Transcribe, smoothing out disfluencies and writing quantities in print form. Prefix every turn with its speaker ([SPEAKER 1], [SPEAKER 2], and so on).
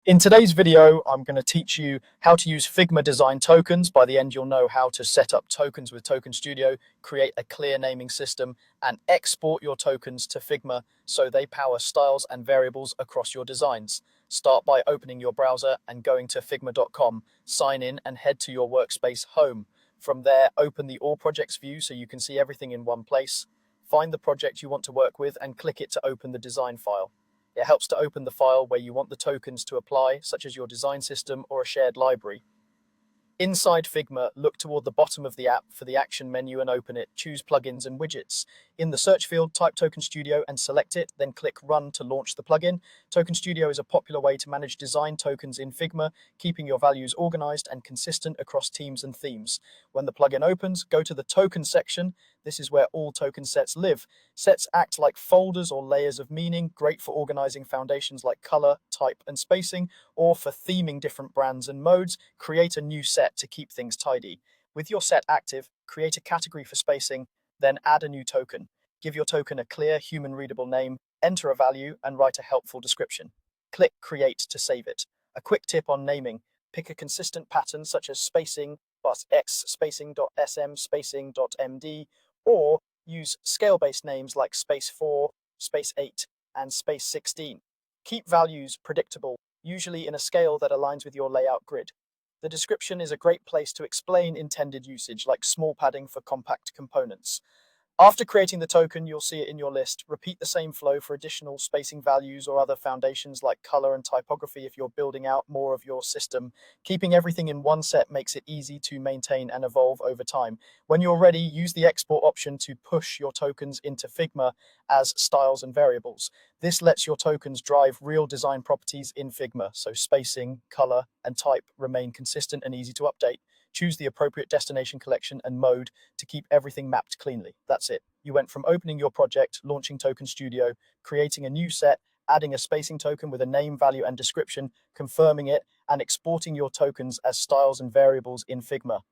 [SPEAKER 1] In today's video, I'm going to teach you how to use Figma design tokens. By the end, you'll know how to set up tokens with Token Studio, create a clear naming system, and export your tokens to Figma so they power styles and variables across your designs. Start by opening your browser and going to figma.com, sign in and head to your workspace home. From there, open the All Projects view so you can see everything in one place. Find the project you want to work with and click it to open the design file. It helps to open the file where you want the tokens to apply, such as your design system or a shared library. Inside Figma, look toward the bottom of the app for the action menu and open it. Choose plugins and widgets. In the search field, type Token Studio and select it, then click Run to launch the plugin. Token Studio is a popular way to manage design tokens in Figma, keeping your values organized and consistent across teams and themes. When the plugin opens, go to the Token section. This is where all token sets live. Sets act like folders or layers of meaning, great for organizing foundations like color, type, and spacing, or for theming different brands and modes. Create a new set to keep things tidy. With your set active, create a category for spacing, then add a new token. Give your token a clear, human-readable name, enter a value, and write a helpful description. Click Create to save it. A quick tip on naming: pick a consistent pattern such as spacing plus x spacing.sm spacing.md, or use scale-based names like space 4, space 8, and space 16. Keep values predictable, usually in a scale that aligns with your layout grid. The description is a great place to explain intended usage, like small padding for compact components. After creating the token, you'll see it in your list. Repeat the same flow for additional spacing values or other foundations like color and typography if you're building out more of your system. Keeping everything in one set makes it easy to maintain and evolve over time. When you're ready, use the export option to push your tokens into Figma as styles and variables. This lets your tokens drive real design properties in Figma, so spacing, color, and type remain consistent and easy to update. Choose the appropriate destination collection and mode to keep everything mapped cleanly. That's it. You went from opening your project, launching Token Studio, creating a new set, adding a spacing token with a name, value, and description, confirming it, and exporting your tokens as styles and variables in Figma.